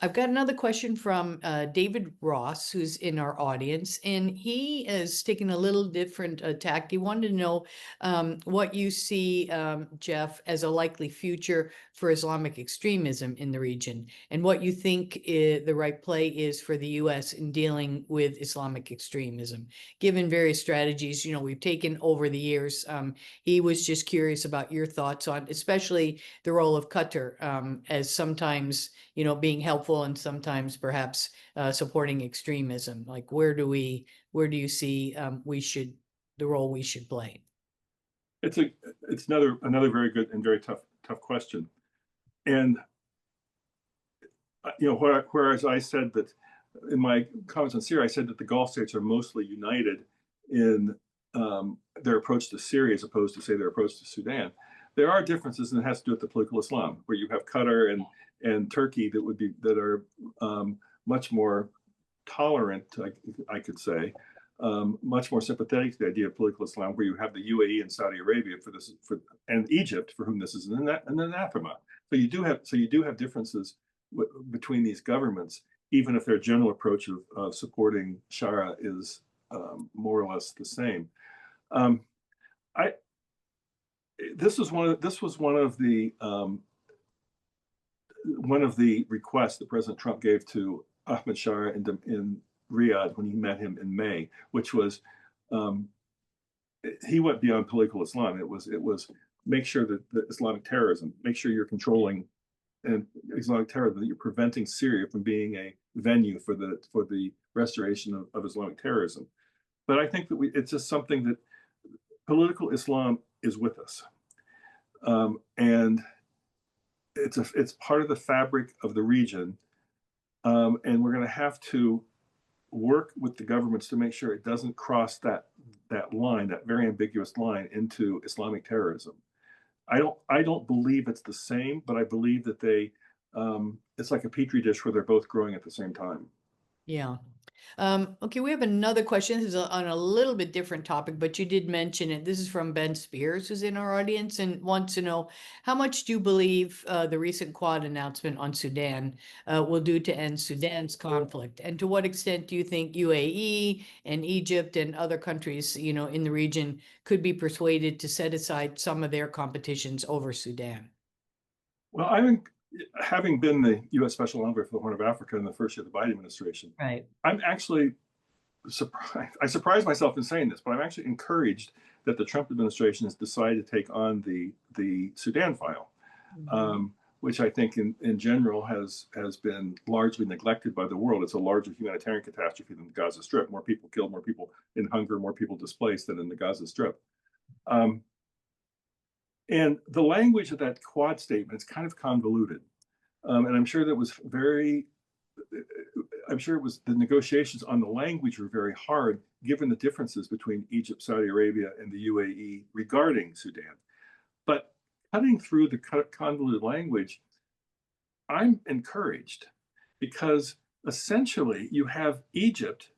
I've got another question from David Ross, who's in our audience, and he is taking a little different tack. He wanted to know what you see, Jeff, as a likely future for Islamic extremism in the region, and what you think the right play is for the U.S. in dealing with Islamic extremism, given various strategies, we've taken over the years. He was just curious about your thoughts on, especially the role of Qatar as sometimes, being helpful and sometimes perhaps supporting extremism. Like, where do you see the role we should play? It's another very good and very tough question. And whereas I said that in my comments on Syria, I said that the Gulf states are mostly united in their approach to Syria as opposed to, say, their approach to Sudan. There are differences, and it has to do with the political Islam, where you have Qatar and Turkey that are much more tolerant, I could say, much more sympathetic to the idea of political Islam, where you have the UAE and Saudi Arabia and Egypt, for whom this is an anathema. So you do have differences between these governments, even if their general approach of supporting Sharia is more or less the same. This was one of the requests that President Trump gave to Ahmed Shara in Riyadh when he met him in May, which was he went beyond political Islam. It was make sure that the Islamic terrorism, make sure you're controlling and Islamic terrorism, that you're preventing Syria from being a venue for the restoration of Islamic terrorism. But I think that it's just something that political Islam is with us, and it's part of the fabric of the region, and we're going to have to work with the governments to make sure it doesn't cross that line, that very ambiguous line, into Islamic terrorism. I don't believe it's the same, but I believe that it's like a petri dish where they're both growing at the same time. Yeah. Okay, we have another question. This is on a little bit different topic, but you did mention it. This is from Ben Spears, who's in our audience, and wants to know, how much do you believe the recent Quad announcement on Sudan will do to end Sudan's conflict? And to what extent do you think UAE and Egypt and other countries, in the region could be persuaded to set aside some of their competitions over Sudan? Well, I think, having been the U.S. Special Envoy for the Horn of Africa in the first year of the Biden administration, Right. I'm actually surprised. I surprised myself in saying this, but I'm actually encouraged that the Trump administration has decided to take on the Sudan file, which I think in general has been largely neglected by the world. It's a larger humanitarian catastrophe than the Gaza Strip. More people killed, more people in hunger, more people displaced than in the Gaza Strip. And the language of that Quad statement is kind of convoluted. And I'm sure the negotiations on the language were very hard given the differences between Egypt, Saudi Arabia, and the UAE regarding Sudan. But cutting through the convoluted language, I'm encouraged because essentially you have Egypt,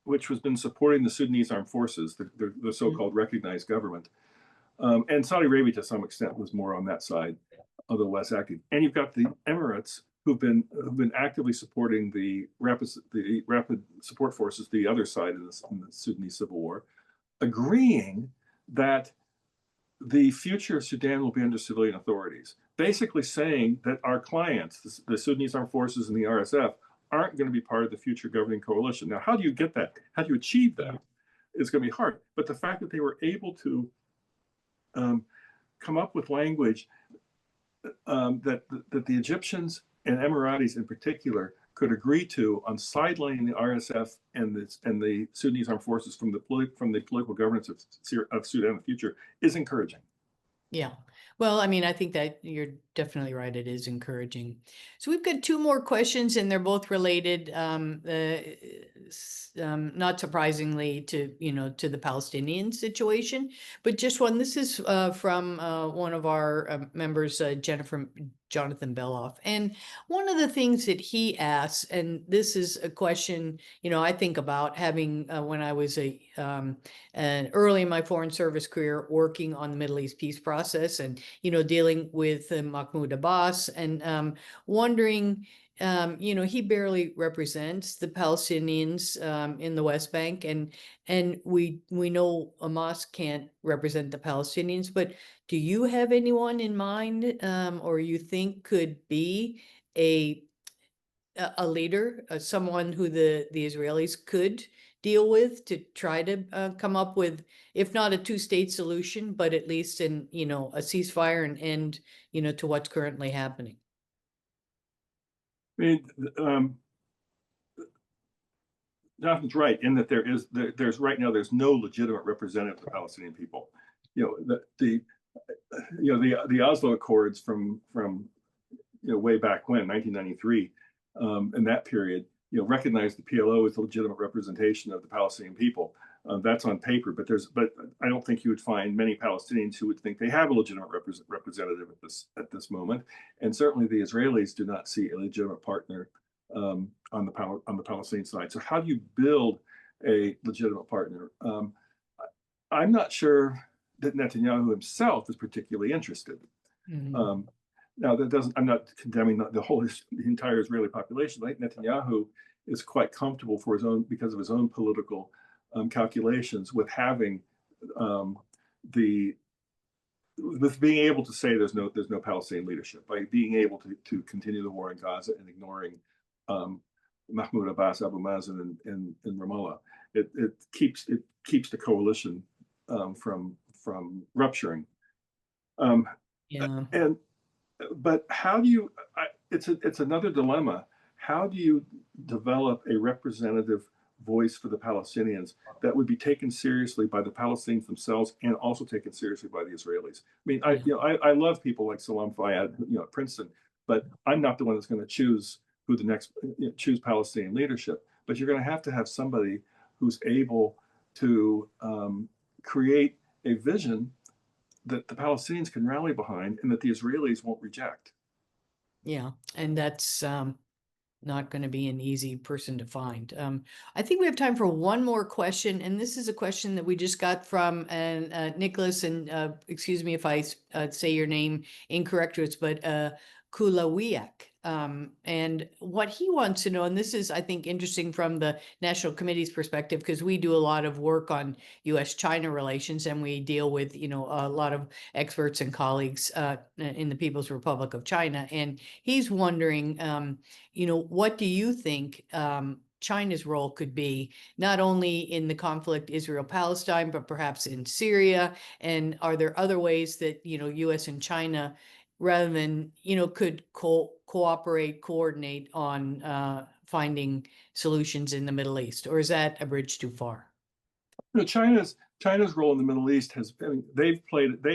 which has been supporting the Sudanese armed forces, the so-called recognized government, and Saudi Arabia to some extent was more on that side, although less active. And you've got the Emirates who've been actively supporting the rapid support forces, the other side in the Sudanese civil war, agreeing that the future of Sudan will be under civilian authorities, basically saying that our clients, the Sudanese armed forces and the RSF, aren't going to be part of the future governing coalition. Now, how do you get that? How do you achieve that? It's going to be hard. But the fact that they were able to come up with language that the Egyptians and Emiratis in particular could agree to on sidelining the RSF and the Sudanese armed forces from the political governance of Sudan in the future is encouraging. Yeah. Well, I mean, I think that you're definitely right. It is encouraging. So we've got two more questions, and they're both related, not surprisingly, to the Palestinian situation, but just one. This is from one of our members, Jonathan Beloff, and one of the things that he asks, and this is a question I think about having when I was early in my foreign service career working on the Middle East peace process, and dealing with Mahmoud Abbas, and wondering, he barely represents the Palestinians in the West Bank, and we know Hamas can't represent the Palestinians, but do you have anyone in mind, or you think could be a leader, someone who the Israelis could deal with to try to come up with, if not a two-state solution, but at least a ceasefire and end, to what's currently happening? I mean, Jonathan's right in that there's right now there's no legitimate representative of the Palestinian people. The Oslo Accords from way back when 1993, in that period, recognized the PLO as the legitimate representation of the Palestinian people. That's on paper, but I don't think you would find many Palestinians who would think they have a legitimate representative at this moment, and certainly the Israelis do not see a legitimate partner on the Palestinian side. So how do you build a legitimate partner? I'm not sure that Netanyahu himself is particularly interested. Mm-hmm. Now, I'm not condemning the entire Israeli population. Like Netanyahu is quite comfortable because of his own political calculations with having with being able to say there's no Palestinian leadership, by being able to continue the war in Gaza and ignoring Mahmoud Abbas, Abu Mazen in Ramallah. It keeps the coalition from rupturing. Yeah. But how do you? It's another dilemma. How do you develop a representative voice for the Palestinians that would be taken seriously by the Palestinians themselves and also taken seriously by the Israelis? I mean, I love people like Salam Fayyad, at Princeton, but I'm not the one that's going to choose who the next choose Palestinian leadership. But you're going to have somebody who's able to create a vision that the Palestinians can rally behind and that the Israelis won't reject. Yeah, and that's not going to be an easy person to find. I think we have time for one more question, and this is a question that we just got from Nicholas, and excuse me if I say your name incorrect, but Kulawiak. And what he wants to know, and this is, I think, interesting from the National Committee's perspective, because we do a lot of work on U.S.-China relations, and we deal with, a lot of experts and colleagues in the People's Republic of China. And he's wondering, what do you think China's role could be, not only in the conflict Israel-Palestine, but perhaps in Syria? And are there other ways that, U.S. and China, rather than, could cooperate, coordinate on finding solutions in the Middle East? Or is that a bridge too far? China's role in the Middle East they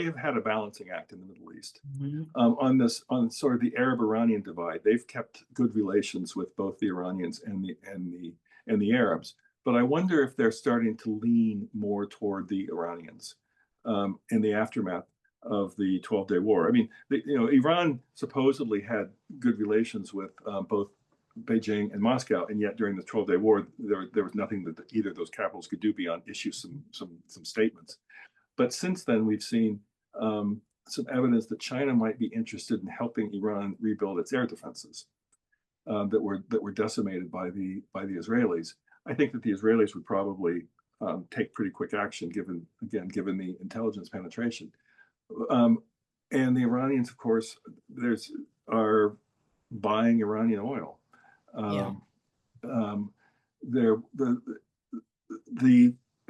have had a balancing act in the Middle East. Mm-hmm. On sort of the Arab-Iranian divide. They've kept good relations with both the Iranians and the Arabs. but I wonder if they're starting to lean more toward the Iranians in the aftermath of the 12-day war. I mean, Iran supposedly had good relations with both Beijing and Moscow, and yet during the 12-day war, there was nothing that either of those capitals could do beyond issue some statements. But since then, we've seen some evidence that China might be interested in helping Iran rebuild its air defenses that were decimated by the Israelis. I think that the Israelis would probably take pretty quick action, given the intelligence penetration. And the Iranians, of course, are buying Iranian oil. Yeah.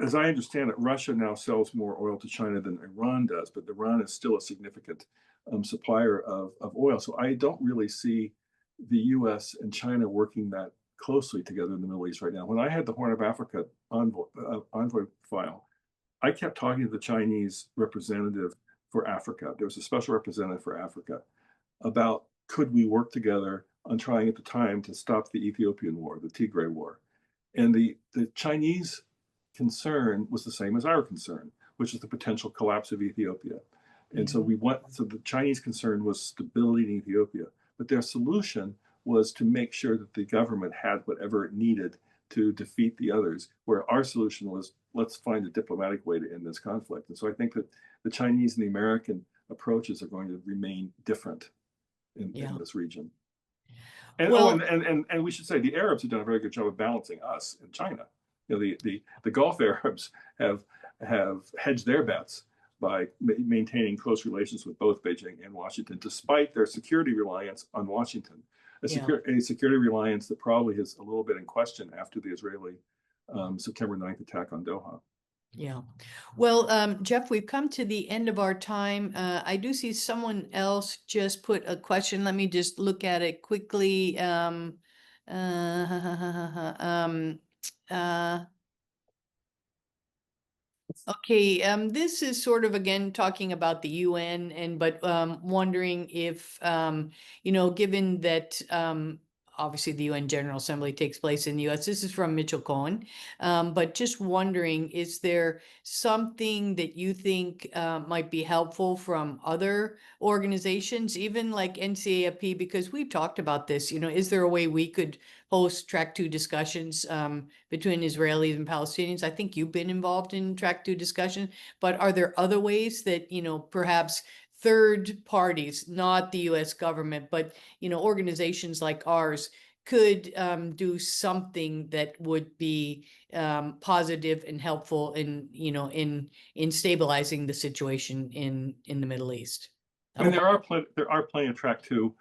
As I understand it, Russia now sells more oil to China than Iran does, but Iran is still a significant supplier of oil. So I don't really see the U.S. and China working that closely together in the Middle East right now. When I had the Horn of Africa envoy file, I kept talking to the Chinese representative for Africa. There was a special representative for Africa about could we work together on trying at the time to stop the Ethiopian war, the Tigray war. And the Chinese concern was the same as our concern, which is the potential collapse of Ethiopia. And so the Chinese concern was stability in Ethiopia, but their solution was to make sure that the government had whatever it needed to defeat the others, where our solution was, let's find a diplomatic way to end this conflict. And so I think that the Chinese and the American approaches are going to remain different in this region. And and we should say the Arabs have done a very good job of balancing us and China. The Gulf Arabs have hedged their bets by maintaining close relations with both Beijing and Washington, despite their security reliance on Washington, a security reliance that probably is a little bit in question after the Israeli September 9th attack on Doha. Yeah. Well, Jeff, we've come to the end of our time. I do see someone else just put a question. Let me just look at it quickly. Okay, this is sort of again talking about the UN but wondering if given that obviously the UN General Assembly takes place in the US. This is from Mitchell Cohen, but just wondering, is there something that you think might be helpful from other organizations, even like NCAFP, because we've talked about this, is there a way we could host track 2 discussions between Israelis and Palestinians? I think you've been involved in track 2 discussions, but are there other ways that, perhaps third parties, not the U.S. government, but, organizations like ours could do something that would be positive and helpful in, in stabilizing the situation in the Middle East? And there are plenty of track 2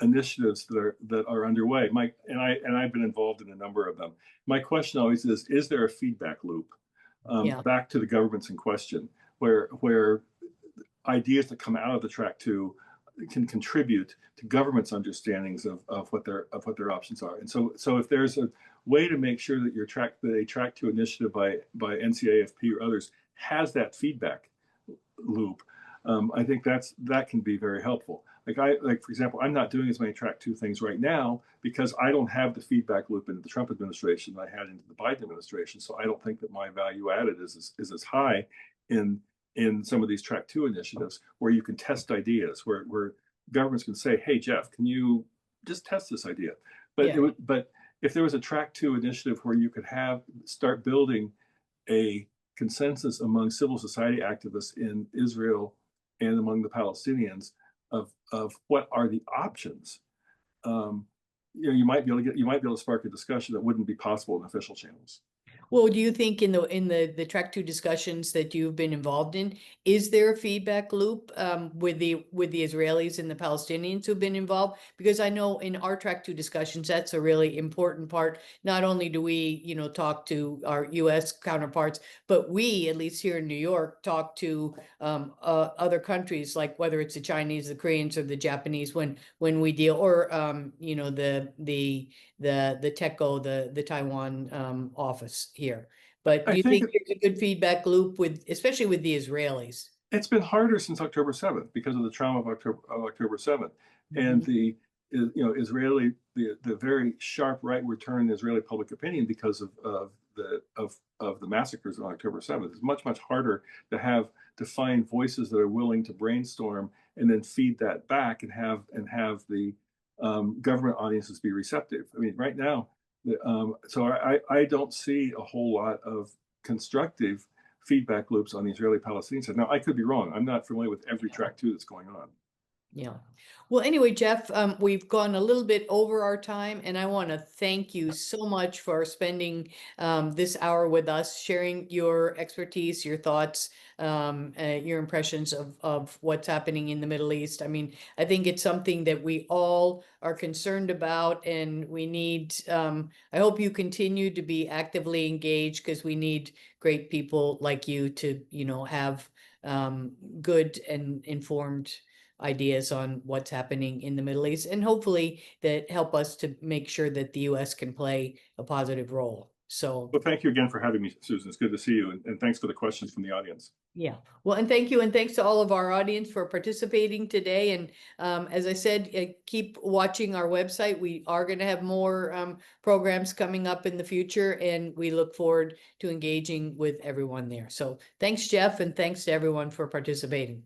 initiatives that are underway. I've been involved in a number of them. My question always is there a feedback loop back to the governments in question, where ideas that come out of the track 2 can contribute to governments' understandings of what their options are. And so if there's a way to make sure that a track 2 initiative by NCAFP or others has that feedback loop, I think that can be very helpful. For example, I'm not doing as many track 2 things right now because I don't have the feedback loop into the Trump administration that I had into the Biden administration. So I don't think that my value added is as high in some of these track 2 initiatives, where you can test ideas, where governments can say, hey, Jeff, can you just test this idea? But if there was a track 2 initiative where you could start building a consensus among civil society activists in Israel and among the Palestinians of what are the options, you might be able to spark a discussion that wouldn't be possible in official channels. Well, do you think in the track 2 discussions that you've been involved in, is there a feedback loop with the Israelis and the Palestinians who've been involved? Because I know in our track 2 discussions, that's a really important part. Not only do we, talk to our U.S. counterparts, but we, at least here in New York, talk to other countries, like whether it's the Chinese, the Koreans, or the Japanese when we deal, or the TECO, the Taiwan office here. But do you think there's a good feedback loop especially with the Israelis? It's been harder since October 7th because of the trauma of October 7th. And Israeli, the very sharp rightward turn in Israeli public opinion because of the massacres on October 7th. It's much harder to find voices that are willing to brainstorm and then feed that back and have the government audiences be receptive. I mean, right now, so I don't see a whole lot of constructive feedback loops on the Israeli-Palestinian side. Now, I could be wrong. I'm not familiar with every track two that's going on. Yeah. Well, anyway, Jeff, we've gone a little bit over our time, and I want to thank you so much for spending this hour with us, sharing your expertise, your thoughts, your impressions of what's happening in the Middle East. I mean, I think it's something that we all are concerned about, and we need, I hope you continue to be actively engaged, because we need great people like you to, have good and informed ideas on what's happening in the Middle East, and hopefully that help us to make sure that the U.S. can play a positive role. So, well, thank you again for having me, Susan. It's good to see you, and thanks for the questions from the audience. yeah. Well, and thank you, and thanks to all of our audience for participating today. And as I said, keep watching our website. We are going to have more programs coming up in the future, and we look forward to engaging with everyone there. So thanks, Jeff, and thanks to everyone for participating.